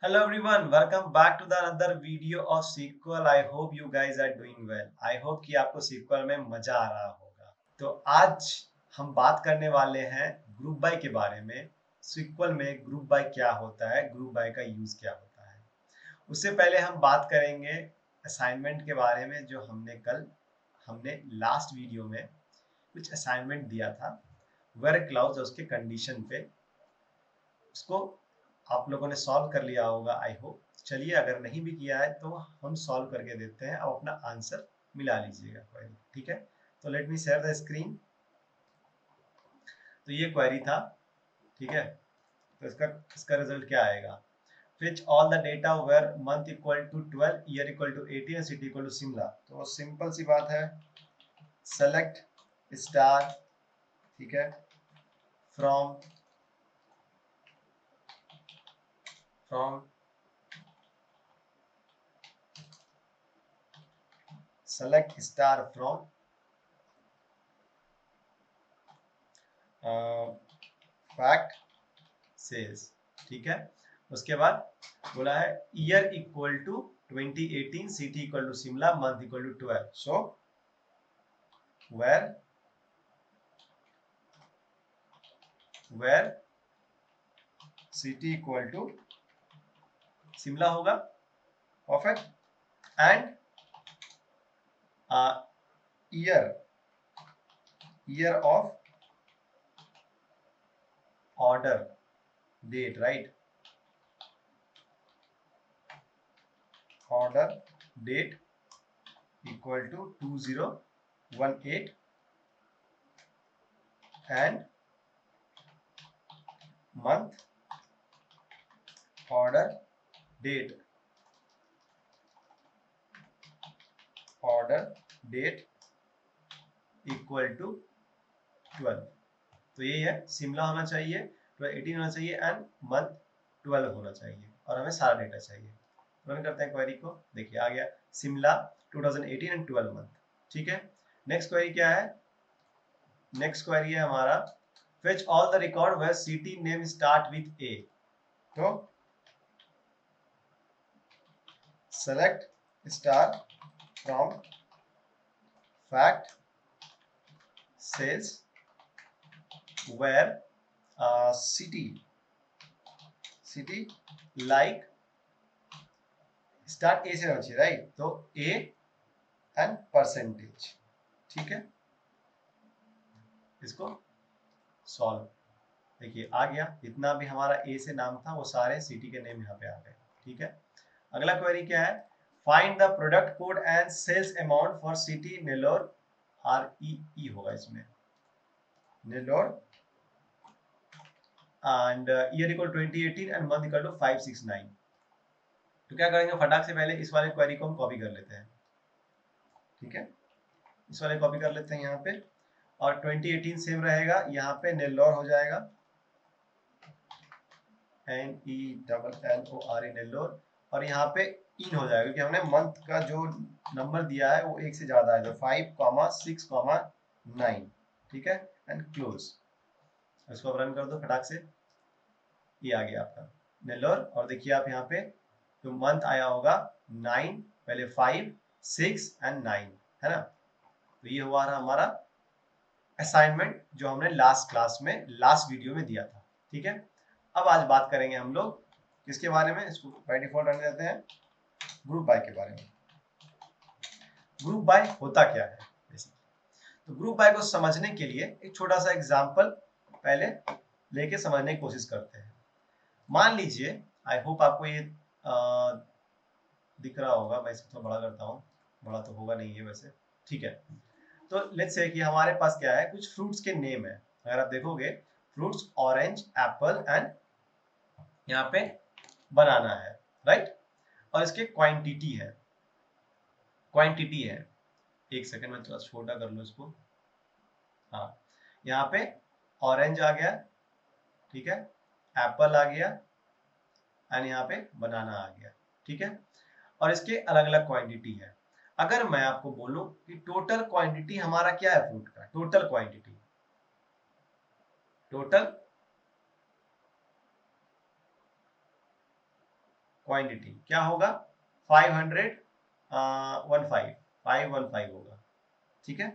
Hello everyone, welcome back to the another video of SQL. I hope you guys are doing well. I hope कि आपको SQL में मजा आ रहा होगा। तो आज हम बात करने वाले हैं ग्रुप बाय के बारे में। SQL में ग्रुप बाय क्या होता है, ग्रुप बाय का यूज क्या होता है। उससे पहले हम बात करेंगे असाइनमेंट के बारे में जो हमने लास्ट वीडियो में कुछ असाइनमेंट दिया था। वेयर क्लाउज उसके कंडीशन पे उसको आप लोगों ने सॉल्व कर लिया होगा आई होप। चलिए अगर नहीं भी किया है तो हम सॉल्व करके देते हैं। अब अपना आंसर मिला लीजिएगा क्वेरी, ठीक है। तो let me share the screen. तो ये क्वेरी था, ठीक है। तो इसका इसका रिजल्ट क्या आएगा? Fetch all the data where month equal to 12, year equal to 18 and city equal to Shimla. तो सिंपल सी बात है, सेलेक्ट स्टार, ठीक है, from from select star from fact sales, ठीक है। उसके बाद बोला है year equal to 2018, city equal to Shimla, month equal to 12। So where where city equal to Shimla होगा, perfect. And year year of order date, right, order date equal to 2018 and month order date equal to 12। तो यही है, शिमला होना चाहिए, 18 होना चाहिए and month 12 होना चाहिए और हमें सारा डेटा चाहिए। रन करते हैं क्वेरी को। देखिए आ गया शिमला 2018 एंड 12 मंथ, ठीक है। नेक्स्ट क्वेरी क्या है? नेक्स्ट क्वेरी है हमारा fetch all the record where city name start with A. तो select star from fact sales where city like start A से होना चाहिए, राइट। तो ए एंड परसेंटेज, ठीक है। इसको सॉल्व, देखिए आ गया, जितना भी हमारा ए से नाम था वो सारे सिटी के नेम यहाँ पे आ गए, ठीक है। अगला क्वेरी क्या है? Find the product code and sales amount for city Nellore, R E होगा इसमें, Nellore and year equal 2018 and month equal to 569। तो क्या करेंगे, फटाक से पहले इस वाले क्वेरी को हम कॉपी कर लेते हैं, ठीक है। इस वाले कॉपी कर लेते हैं यहाँ पे, और 2018 सेम रहेगा, यहाँ पे नेल्लोर हो जाएगा, NELLORE नेल्लोर, और यहाँ पे इन हो जाएगा क्योंकि हमने मंथ का जो नंबर दिया है वो एक से ज्यादा है, तो 5,6,9, ठीक है। एंड क्लोज, इसको रन कर दो फटाक से। ये आ गया आपका नेल्लोर, और देखिए आप यहाँ पे तो मंथ आया होगा 9, पहले 5, 6 एंड 9, है ना। तो ये हुआ रहा हमारा असाइनमेंट जो हमने लास्ट क्लास में लास्ट वीडियो में दिया था, ठीक है। अब आज बात करेंगे हम लोग किसके बारे में, इसको बाय डिफॉल्ट रख देते हैं, ग्रुप बाय के बारे में। ग्रुप बाय होता क्या है बेसिकली? तो ग्रुप बाय को समझने के लिए एक छोटा सा एग्जांपल पहले लेके समझने की कोशिश करते हैं। मान लीजिए, आई होप आपको ये दिख रहा होगा, मैं इसको थोड़ा बड़ा करता हूँ, बड़ा तो होगा नहीं है वैसे, ठीक है। तो लेट्स से कि हमारे पास क्या है, कुछ फ्रूट्स के नेम है। अगर आप देखोगे फ्रूट्स ऑरेंज, एप्पल एंड यहाँ पे बनाना है, राइट। और इसके क्वांटिटी है। एक सेकंड में थोड़ा छोटा कर लो इसको। हाँ, यहाँ पे ऑरेंज आ गया, ठीक है, एप्पल आ गया एंड यहाँ पे बनाना आ गया, ठीक है। और इसके अलग अलग क्वांटिटी है। अगर मैं आपको बोलूं कि टोटल क्वांटिटी हमारा क्या है फ्रूट का, टोटल क्वांटिटी, टोटल क्वांटिटी क्या होगा 515 होगा, ठीक है।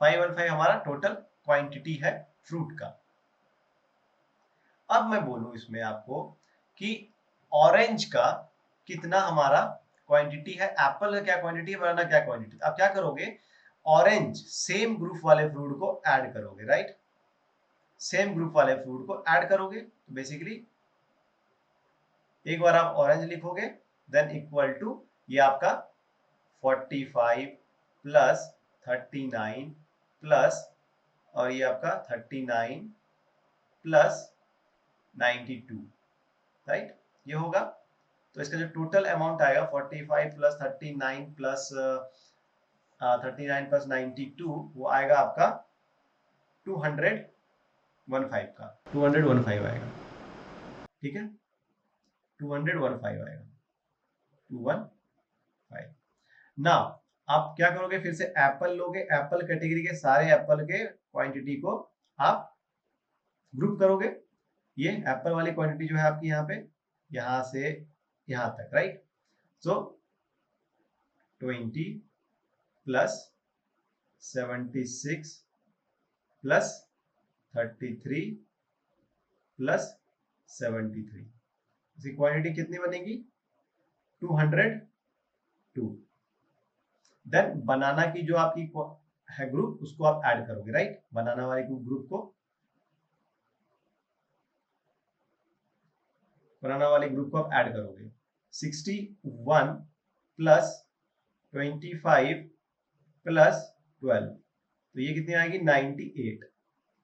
515 हमारा टोटल क्वांटिटी है फ्रूट का। अब मैं बोलूं इसमें आपको कि ऑरेंज का कितना हमारा क्वांटिटी है, एप्पल का क्या क्वांटिटी है, बनाना क्या क्वांटिटी। अब क्या करोगे, ऑरेंज सेम ग्रुप वाले फ्रूट को ऐड करोगे, राइट। सेम ग्रुप वाले फ्रूट को ऐड करोगे तो बेसिकली एक बार आप ऑरेंज लिखोगे देन इक्वल टू ये आपका 45 प्लस 39 प्लस और ये आपका 39 प्लस 92, राइट, ये होगा। तो इसका जो टोटल अमाउंट आएगा 45 प्लस 39 प्लस 39 प्लस 92 वो आएगा आपका 215 का 215 आएगा, ठीक है। 215 आएगा 215। नाउ आप क्या करोगे, फिर से एप्पल लोगे, एप्पल कैटेगरी के सारे एप्पल के क्वांटिटी को आप ग्रुप करोगे। ये एप्पल वाली क्वांटिटी जो है आपकी यहाँ पे यहाँ से यहाँ तक, राइट। सो 20 प्लस 76 प्लस 33 प्लस 73, इसकी क्वांटिटी कितनी बनेगी 202। देन बनाना की जो आपकी है ग्रुप उसको आप ऐड करोगे, राइट। बनाना वाले ग्रुप को, बनाना वाले ग्रुप को आप ऐड करोगे 61 प्लस 25 प्लस 12, तो ये कितनी आएगी 98।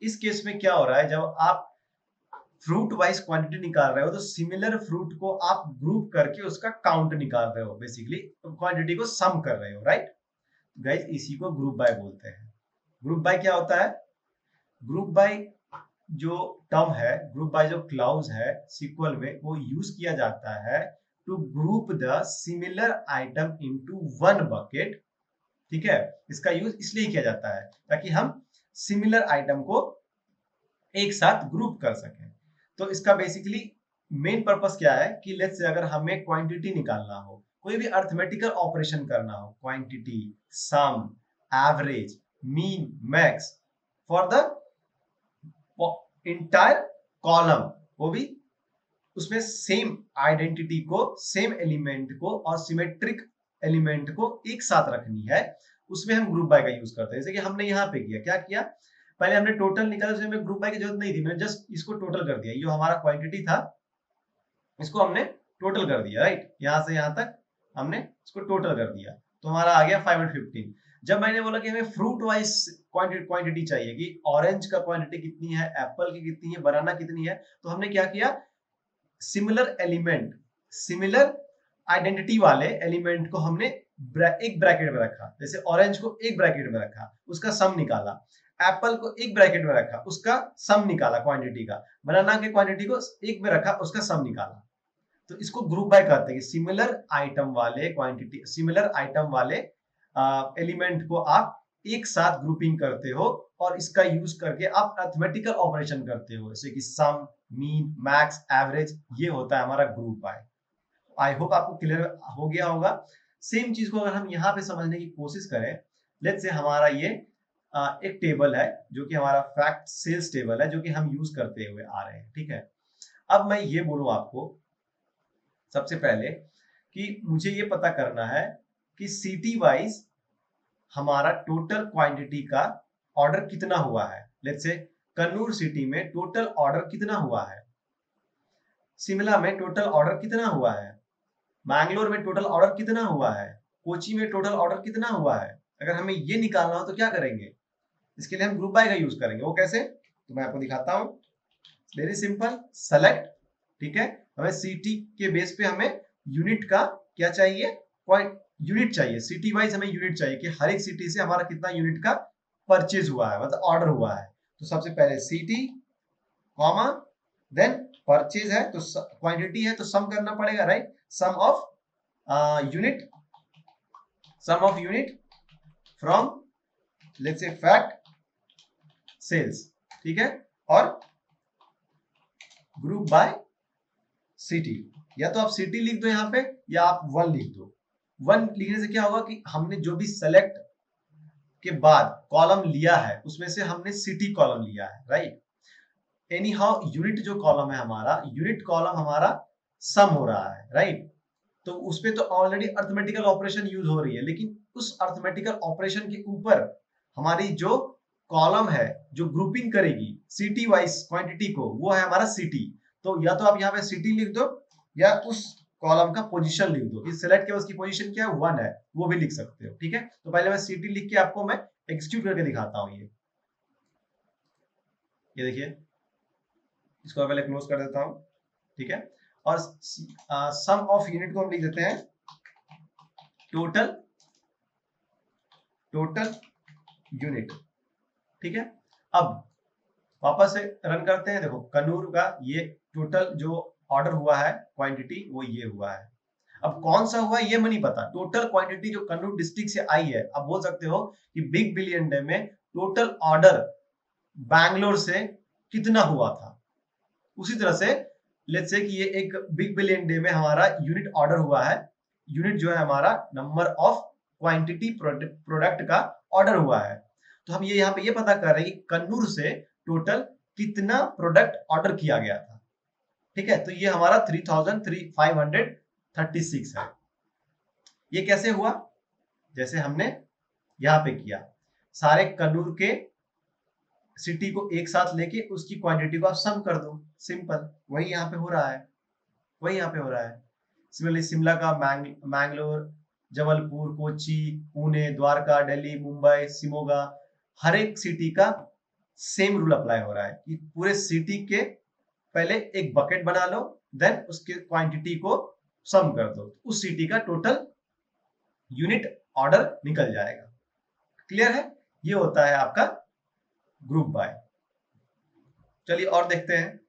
इस केस में क्या हो रहा है, जब आप फ्रूट वाइज क्वांटिटी निकाल रहे हो तो सिमिलर फ्रूट को आप ग्रुप करके उसका काउंट निकाल रहे हो, बेसिकली क्वांटिटी को सम कर रहे हो, राइट। गाइस इसी को ग्रुप बाय बोलते हैं। ग्रुप बाय क्या होता है, ग्रुप बाय जो टर्म है, ग्रुप बाय जो क्लाउज है सीक्वल में, वो यूज किया जाता है to group the similar item into one bucket, ठीक है। इसका यूज इसलिए किया जाता है ताकि हम सिमिलर आइटम को एक साथ ग्रुप कर सकें। तो इसका बेसिकली मेन पर्पस क्या है कि लेट्स से अगर हमें क्वांटिटी निकालना हो, कोई भी अर्थमेटिकल ऑपरेशन करना हो, quantity, sum, average, mean, max for the entire column, वो भी उसमें सेम आइडेंटिटी को, सेम एलिमेंट को और सिमेट्रिक एलिमेंट को एक साथ रखनी है, उसमें हम ग्रुप बाय का यूज करते हैं। जैसे कि हमने यहाँ पे किया, क्या किया, पहले हमने टोटल निकाला, उसमें हमें ग्रुप बाय की जरूरत नहीं थी, मैंने जस्ट इसको टोटल कर दिया। ये जो हमारा क्वांटिटी था इसको हमने टोटल कर दिया, राइट। यहाँ से यहाँ तक हमने इसको टोटल कर दिया तो हमारा आ गया 515। जब मैंने बोला कि हमें फ्रूट वाइज क्वांटिटी चाहिए कि ऑरेंज का क्वांटिटी कितनी है, एप्पल की कितनी है, बनाना कितनी है, तो हमने क्या किया, सिमिलर एलिमेंट, सिमिलर आइडेंटिटी वाले एलिमेंट को हमने एक ब्रैकेट में रखा। जैसे ऑरेंज को एक ब्रैकेट में रखा, उसका सम निकाला। एप्पल को एक ब्रैकेट में रखा, उसका सम निकाला क्वांटिटी का। बनाना के क्वांटिटी को एक में रखा, उसका सम निकाला। तो इसको ग्रुप बाय कहते हैं। सिमिलर आइटम वाले क्वांटिटी, सिमिलर आइटम वाले एलिमेंट को आप एक साथ ग्रुपिंग करते हो और इसका यूज करके आप अरिथमेटिकल ऑपरेशन करते हो, जैसे कि सम, मीन, मैक्स, एवरेज, ये होता है हमारा ग्रुप बाय। आई होप आपको क्लियर हो गया होगा। सेम चीज को अगर हम यहाँ पे समझने की कोशिश करें, लेट्स से हमारा ये एक टेबल है जो कि हमारा फैक्ट सेल्स टेबल है, जो कि हम यूज करते हुए आ रहे हैं, ठीक है। अब मैं ये बोलूं आपको सबसे पहले कि मुझे ये पता करना है कि सिटी वाइज हमारा टोटल क्वांटिटी का ऑर्डर कितना हुआ है। लेट्स से कन्नूर सिटी में टोटल ऑर्डर कितना हुआ है, शिमला में टोटल ऑर्डर कितना हुआ है, मैंगलोर में टोटल ऑर्डर कितना हुआ है, कोची में टोटल ऑर्डर कितना हुआ है। अगर हमें ये निकालना हो तो क्या करेंगे, इसके लिए हम ग्रुप बाय का यूज करेंगे। वो कैसे, तो मैं आपको दिखाता हूं। वेरी सिंपल, सेलेक्ट, ठीक है। हमें सिटी के बेस पे हमें यूनिट का क्या चाहिए, पॉइंट यूनिट चाहिए। सिटी वाइज हमें यूनिट चाहिए कि हर एक सिटी से हमारा कितना यूनिट का परचेज हुआ है, मतलब ऑर्डर हुआ है। तो सबसे पहले सिटी कॉमा देन परचेज है तो क्वांटिटी है तो सम करना पड़ेगा, right. Sum of unit, sum of unit from let's say fact sales, ठीक है, और ग्रुप बाय सिटी। या तो आप सिटी लिख दो यहाँ पे या आप 1 लिख दो। 1 लिखने से क्या होगा कि हमने जो भी सेलेक्ट के बाद कॉलम लिया है उसमें से हमने सिटी कॉलम लिया है, राइट। एनी हाउ यूनिट जो कॉलम है हमारा, यूनिट कॉलम हमारा सम हो रहा है, राइट। तो उसपे तो ऑलरेडी अर्थमेटिकल ऑपरेशन यूज हो रही है, लेकिन उस अर्थमेटिकल ऑपरेशन के ऊपर हमारी जो कॉलम है जो ग्रुपिंग करेगी सिटी वाइज क्वांटिटी को, वो है हमारा सिटी। तो या तो आप यहाँ पे सिटी लिख दो या उस कॉलम का पोजीशन लिख दो। इस सेलेक्ट के उसकी पोजीशन क्या है, 1 है, वो भी लिख सकते हो, ठीक है। तो पहले मैं सिटी लिख के आपको मैं एग्जीक्यूट करके दिखाता हूँ। ये देखिए, इसको पहले क्लोज कर देता हूँ, ठीक है। और सम ऑफ यूनिट को हम लिख देते हैं टोटल यूनिट, ठीक है। अब वापस से रन करते हैं। देखो कन्नूर का ये टोटल जो ऑर्डर हुआ है क्वांटिटी वो ये हुआ है। अब कौन सा हुआ ये मुझे नहीं पता। टोटल क्वांटिटी जो कन्नूर डिस्ट्रिक्ट से आई है, आप बोल सकते हो कि बिग बिलियन डे में टोटल ऑर्डर बैंगलोर से कितना हुआ था। उसी तरह से लेट्स से कि ये एक बिग बिलियन डे में हमारा यूनिट ऑर्डर हुआ है। यूनिट जो है हमारा नंबर ऑफ क्वांटिटी प्रोडक्ट का ऑर्डर हुआ है। तो हम ये यहाँ पे ये पता कर रहे हैं कि कन्नूर से टोटल कितना प्रोडक्ट ऑर्डर किया गया था, ठीक है। तो ये हमारा 3536 है। ये कैसे हुआ, जैसे हमने यहाँ पे किया, सारे कन्नूर के सिटी को एक साथ लेके उसकी क्वांटिटी को आप सम कर दो, सिंपल। वही यहाँ पे हो रहा है, वही यहाँ पे हो रहा है। सिमिलरली शिमला का मैंगलोर, जबलपुर, कोची, पुणे, द्वारका, दिल्ली, मुंबई, शिमोगा, हर एक सिटी का सेम रूल अप्लाई हो रहा है कि पूरे सिटी के पहले एक बकेट बना लो, देन उसके क्वांटिटी को सम कर दो, उस सिटी का टोटल यूनिट ऑर्डर निकल जाएगा। क्लियर है, ये होता है आपका ग्रुप बाय। चलिए और देखते हैं।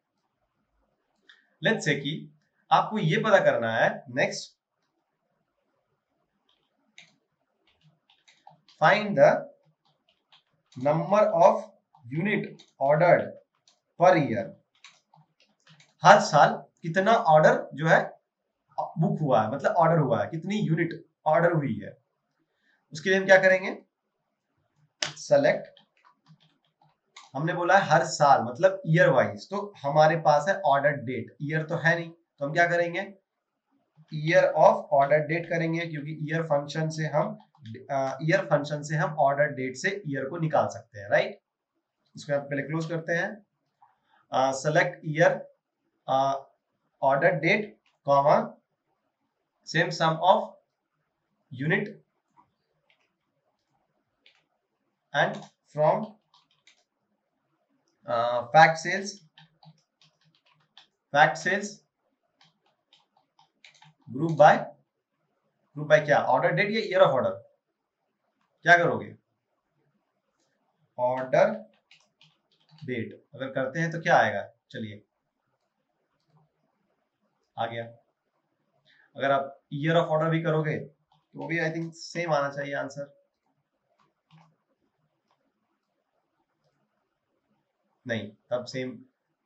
लेट्स से कि आपको ये पता करना है next, find the number of unit ordered per year. हर साल कितना ऑर्डर जो है बुक हुआ है, मतलब ऑर्डर हुआ है, कितनी यूनिट ऑर्डर हुई है। उसके लिए हम क्या करेंगे, सेलेक्ट, हमने बोला है हर साल मतलब ईयर वाइज, तो हमारे पास है ऑर्डर डेट, ईयर तो है नहीं, तो हम क्या करेंगे, ईयर ऑफ ऑर्डर डेट करेंगे, क्योंकि ईयर फंक्शन से हम ऑर्डर डेट से ईयर को निकाल सकते हैं, राइट। इसको आप पहले क्लोज करते हैं। Select year order date comma same sum of unit and from fact sales group by क्या, ऑर्डर डेट या ईयर ऑफ ऑर्डर, क्या करोगे, ऑर्डर डेट अगर करते हैं तो क्या आएगा, चलिए आ गया। अगर आप ईयर ऑफ ऑर्डर भी करोगे तो भी आई थिंक सेम आना चाहिए आंसर। नहीं, तब सेम,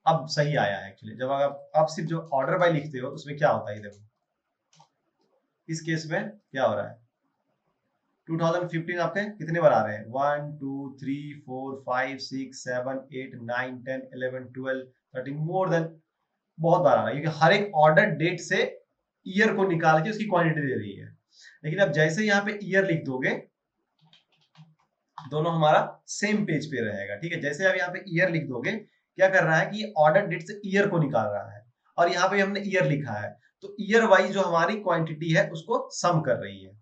अब सही आया है एक्चुअली। जब आप सिर्फ जो ऑर्डर बाय लिखते हो उसमें क्या होता है, देखो इस केस में क्या हो रहा है, 2015 आपके कितने बार आ रहे हैं, 1 2 3 4 5 6 7 8 9 10 11 12 13, मोर देन, बहुत बार आ रहा है, क्योंकि हर एक ऑर्डर डेट से ईयर को निकाल के उसकी क्वांटिटी दे रही है। लेकिन अब जैसे यहाँ पे ईयर लिख दोगे, दोनों हमारा सेम पेज पे रहेगा, ठीक है। जैसे अब यहाँ पे ईयर लिख दोगे, क्या कर रहा है कि ऑर्डर डेट से ईयर को निकाल रहा है, और यहाँ पे हमने ईयर लिखा है, तो ईयर वाइज जो हमारी क्वांटिटी है उसको सम कर रही है।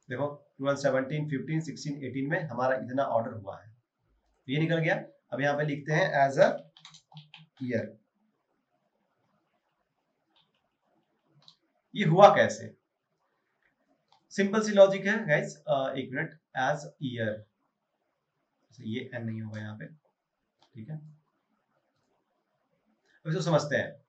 देखो 2017 15 16 18 में हमारा इतना ऑर्डर हुआ है, ये निकल गया। अब यहाँ पे लिखते हैं एज अ ईयर। ये हुआ कैसे, सिंपल सी लॉजिक है गाइस। एक मिनट, एज ईयर, ये एन नहीं होगा यहाँ पे, ठीक है। अब इसको समझते हैं।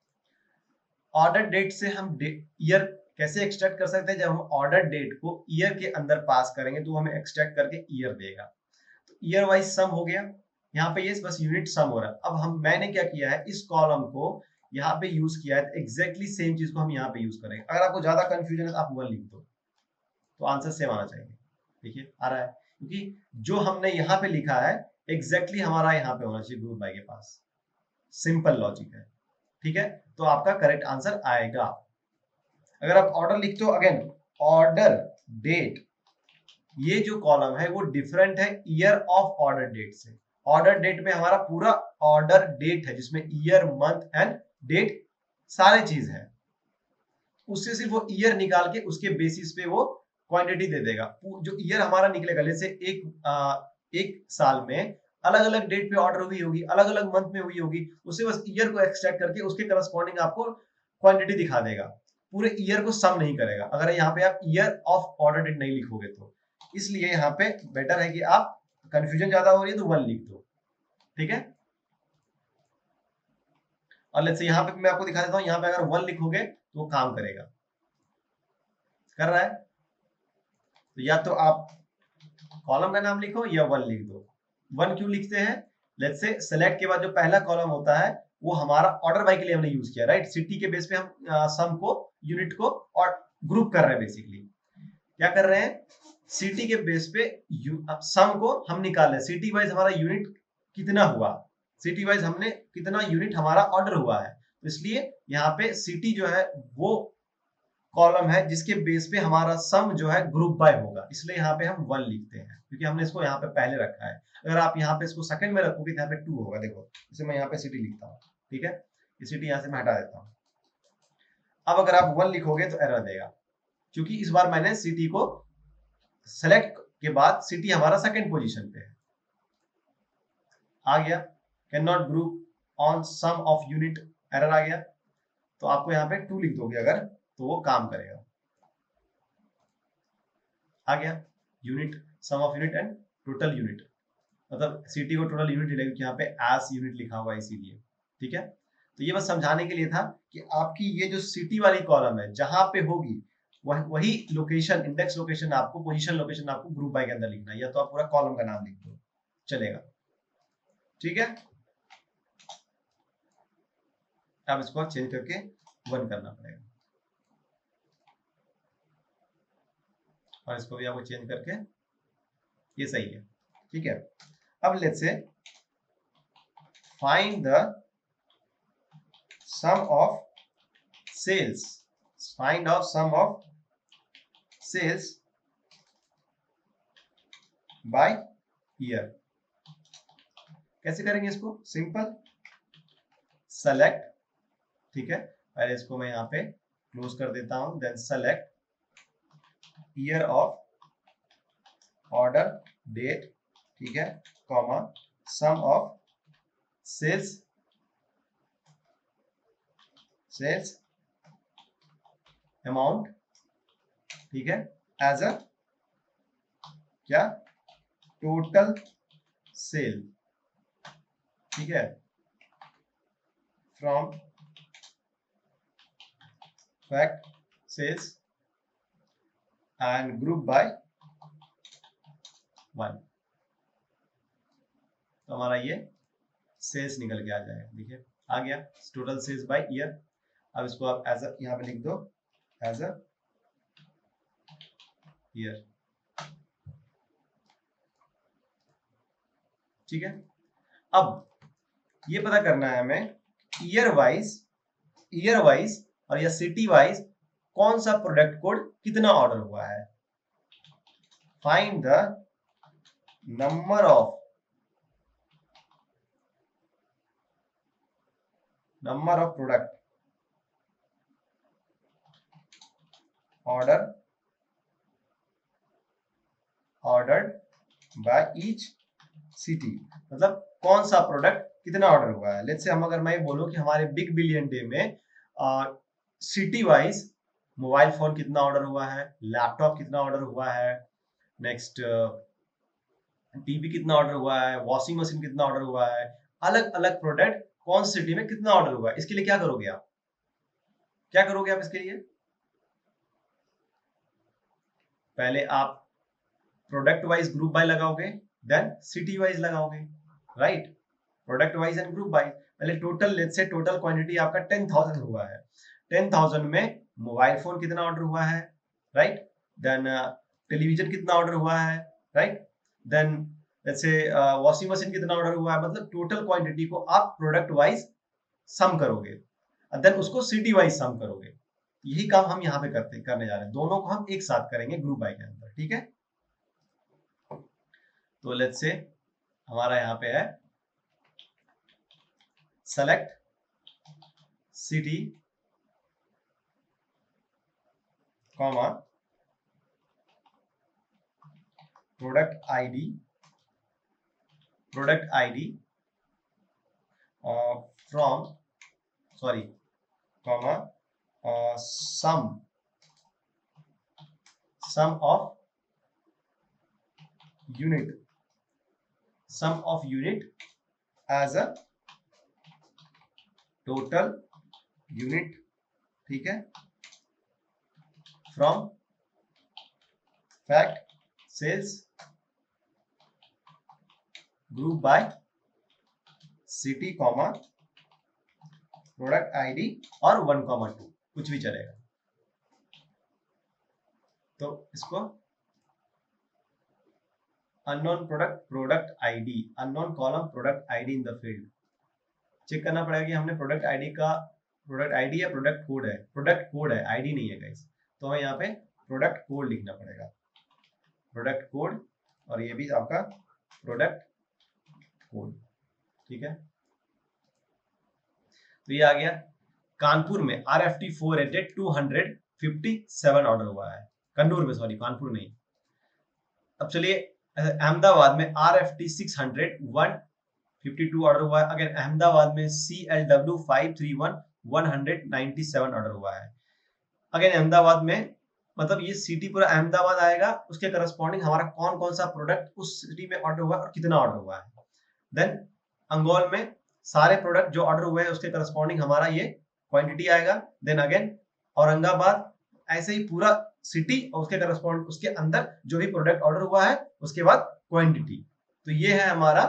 ऑर्डर डेट से हम ईयर कैसे एक्सट्रैक्ट कर सकते हैं, जब हम ऑर्डर डेट को ईयर के अंदर पास करेंगे तो हमें एक्सट्रैक्ट करके ईयर देगा। तो ईयर वाइज सम हो गया, यहाँ पे ये बस यूनिट सम हो रहा है। अब मैंने क्या किया है, इस कॉलम को यहाँ पे यूज किया है, एग्जैक्टली सेम चीज को हम यहाँ पे यूज करेंगे। अगर आपको ज्यादा कंफ्यूजन है तो आप 1 लिख दो, तो आंसर सेम आना चाहिए। देखिए आ रहा है, क्योंकि जो हमने यहाँ पे लिखा है एग्जैक्टली हमारा यहाँ पे होना चाहिए ग्रुप बाय के पास। सिंपल लॉजिक है, ठीक है। तो आपका करेक्ट आंसर आएगा। अगर आप ऑर्डर लिखते हो, अगेन ऑर्डर डेट, ये जो कॉलम है वो डिफरेंट है ईयर ऑफ ऑर्डर डेट से। ऑर्डर डेट में हमारा पूरा ऑर्डर डेट है, जिसमें ईयर, मंथ एंड डेट सारे चीज है। उससे सिर्फ वो ईयर निकाल के उसके बेसिस पे वो क्वांटिटी दे देगा। जो ईयर हमारा निकलेगा, जैसे एक साल में अलग अलग डेट पे ऑर्डर हुई होगी, अलग अलग मंथ में हुई होगी, उससे बस ईयर को एक्सट्रैक्ट करके उसके करस्पॉन्डिंग आपको क्वांटिटी दिखा देगा, पूरे ईयर को सम नहीं करेगा। अगर यहाँ पे आप ईयर ऑफ ऑर्डर डेट नहीं लिखोगे तो, इसलिए यहाँ पे बेटर है कि आप, कंफ्यूजन ज्यादा हो रही है तो 1 लिख दो, ठीक है। और लेट्स से यहाँ पे मैं आपको दिखा देता हूँ, यहाँ पे अगर 1 लिखोगे तो वो काम करेगा, कर रहा है। तो या तो आप कॉलम का नाम लिखो या 1 लिख दो। 1 क्यों लिखते हैं? लेट्स से सेलेक्ट के बाद जो पहला कॉलम होता है वो हमारा ऑर्डर बाय के लिए हमने यूज किया, राइट। सिटी के बेस पे हम सम को, यूनिट को और ग्रुप कर रहे हैं। बेसिकली क्या कर रहे हैं, सिटी के बेस पे सम को हम निकाल रहे हैं, सिटी वाइज हमारा यूनिट कितना हुआ, सिटी वाइज हमने कितना यूनिट हमारा ऑर्डर हुआ है। तो इसलिए यहाँ पे सिटी जो है वो कॉलम है जिसके बेस पे हमारा सम जो है ग्रुप बाय होगा, इसलिए यहाँ पे हम 1 लिखते हैं, क्योंकि हमने इसको यहाँ पे पहले रखा है। अगर आप यहाँ पे इसको सेकंड में रखोगे तो यहाँ पे 2 होगा। देखो जैसे मैं यहाँ पे सिटी लिखता हूँ, ठीक है, ये सिटी यहाँ से मैं हटा देता हूँ। अब अगर आप 1 लिखोगे तो एरर देगा, क्योंकि इस बार मैंने सिटी को सेलेक्ट के बाद सिटी हमारा सेकंड पोजीशन पे है। आ गया, can not group on sum of unit, error आ गया। तो आपको यहाँ पे 2 लिख दोगे अगर, तो वो काम करेगा। आ गया unit, sum of unit and total unit, मतलब सिटी को टोटल यूनिट मिलेगा, यहाँ पे एस यूनिट लिखा हुआ है इसीलिए, ठीक है। तो ये बस समझाने के लिए था कि आपकी ये जो सिटी वाली कॉलम है जहां पे होगी वही लोकेशन, इंडेक्स लोकेशन आपको, पोजीशन लोकेशन आपको ग्रुप बाय के अंदर लिखना है, या तो आप पूरा कॉलम का नाम लिख दो, चलेगा, ठीक है। अब इसको चेंज करके 1 करना पड़ेगा, और इसको भी आपको चेंज करके, ये सही है, ठीक है। अब let's say find the sum of sales, find out sum of sales by year. कैसे करेंगे इसको? सिंपल, सेलेक्ट, ठीक है, पहले इसको मैं यहाँ पे क्लोज कर देता हूं, then select year of order date, ठीक है, comma sum of sales, sales amount, ठीक है, एज अ क्या, टोटल सेल, ठीक है, from fact sales and group by 1। तो हमारा ये सेल्स निकल के आ जाएगा, देखिए आ गया टोटल सेल्स बाय ईयर। अब इसको आप एज अ यहाँ पे लिख दो, एज अ ईयर, ठीक है। अब ये पता करना है हमें ईयर वाइज और या सिटी वाइज कौन सा प्रोडक्ट कोड कितना ऑर्डर हुआ है। Find the number of product ordered by each city, मतलब कौन सा प्रोडक्ट कितना ऑर्डर हुआ है। लेट्स से हम, अगर मैं बोलूं कि हमारे बिग बिलियन डे में सिटी वाइज मोबाइल फोन कितना ऑर्डर हुआ है, लैपटॉप कितना ऑर्डर हुआ है, नेक्स्ट टीवी कितना ऑर्डर हुआ है, वॉशिंग मशीन कितना ऑर्डर हुआ है, अलग अलग प्रोडक्ट कौन सिटी में कितना ऑर्डर हुआ है, इसके लिए क्या करोगे आप, क्या करोगे आप इसके लिए? पहले आप प्रोडक्ट वाइज ग्रुप बाय लगाओगे, देन सिटी वाइज लगाओगे, right, product wise and group by. पहले total, let's say total quantity आपका 10,000 हुआ है। 10,000 में मोबाइल फोन कितना ऑर्डर हुआ है, राइट, देन टेलीविजन कितना ऑर्डर हुआ है, right, then let's say washing machine कितना ऑर्डर हुआ है। मतलब टोटल क्वांटिटी को आप प्रोडक्ट वाइज सम करोगे, देन उसको सिटी वाइज सम करोगे। यही काम हम यहाँ पे करने जा रहे हैं, दोनों को हम एक साथ करेंगे ग्रुप बाय के अंदर, ठीक है। तो लेट्स से हमारा यहाँ पे है select city comma product ID from sorry comma sum of unit as a total unit, ठीक है, from fact sales group by city comma product ID और 1,2 कुछ भी चलेगा। तो इसको unknown product ID, unknown column product ID in the field. Check करना पड़ेगा कि हमने प्रोडक्ट आईडी या प्रोडक्ट कोड है, आईडी नहीं है गाइस। तो हमें यहाँ पे प्रोडक्ट कोड लिखना पड़ेगा, प्रोडक्ट कोड, और ये भी आपका प्रोडक्ट कोड, ठीक है। तो ये आ गया। कानपुर में RFT 400-257 ऑर्डर हुआ है, कन्नूर में, सॉरी कानपुर नहीं। अब चलिए अहमदाबाद में RFT 600-152 ऑर्डर हुआ है। अगर अहमदाबाद में CLW 531-197 ऑर्डर हुआ है। अगर अहमदाबाद में मतलब ये सिटी पूरा अहमदाबाद आएगा, उसके करस्पॉन्डिंग हमारा कौन कौन सा प्रोडक्ट उस सिटी में ऑर्डर हुआ है और कितना ऑर्डर हुआ है। देन अंगोल में सारे प्रोडक्ट जो ऑर्डर हुए हैं उसके करस्पॉन्डिंग हमारा ये क्वांटिटी आएगा। देन अगेन औरंगाबाद, ऐसे ही पूरा सिटी और उसके करस्पॉन्ड उसके अंदर जो भी प्रोडक्ट ऑर्डर हुआ है उसके बाद क्वांटिटी। तो ये है हमारा,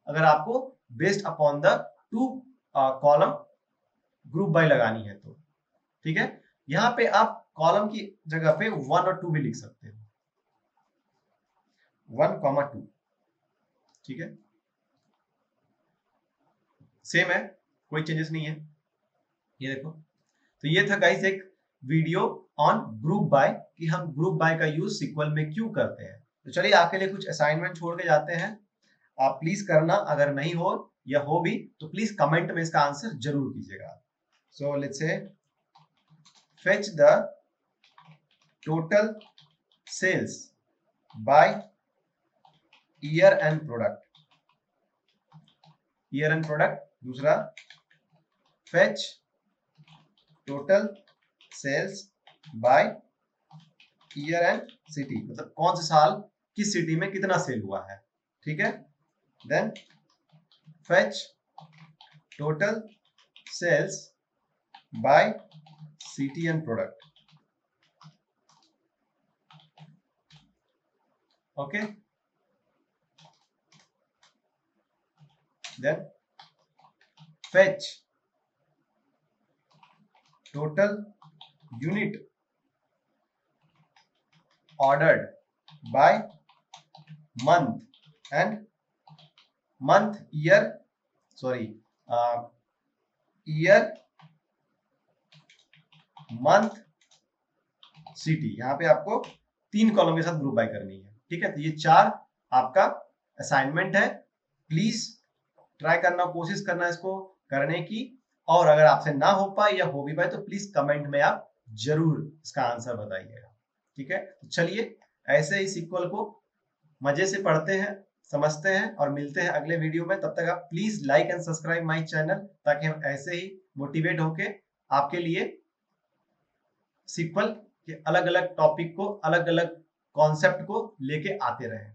अगर आपको based upon the 2 column group by लगानी है तो, ठीक है। यहाँ पे आप कॉलम की जगह पे 1 और 2 भी लिख सकते हो, 1,2, ठीक है, सेम है, कोई चेंजेस नहीं है। ये देखो, तो ये था गाइस एक वीडियो ऑन ग्रुप बाय कि हम ग्रुप बाय का यूज सीक्वल में क्यों करते हैं। तो चलिए आपके लिए कुछ असाइनमेंट छोड़ के जाते हैं, आप प्लीज करना, अगर नहीं हो या हो भी तो प्लीज कमेंट में इसका आंसर जरूर कीजिएगा। So let's say fetch the total sales by year and product, दूसरा fetch total sales by year and city, मतलब कौन से साल किस सिटी में कितना सेल हुआ है, ठीक है। Then fetch total sales by city and product, okay. Then fetch total unit ordered by month and year month city. यहाँ पे आपको 3 कॉलम के साथ ग्रुप बाय करनी है, ठीक है। तो ये 4 आपका असाइनमेंट है, प्लीज ट्राई करना, कोशिश करना इसको करने की। और अगर आपसे ना हो पाए या हो भी पाए तो प्लीज कमेंट में आप जरूर इसका आंसर बताइएगा, ठीक है। तो चलिए ऐसे ही सीक्वल को मजे से पढ़ते हैं, समझते हैं और मिलते हैं अगले वीडियो में। तब तक आप please like and subscribe my channel, ताकि हम ऐसे ही मोटिवेट होके आपके लिए सीक्वल के अलग अलग टॉपिक को, अलग अलग कॉन्सेप्ट को लेके आते रहे।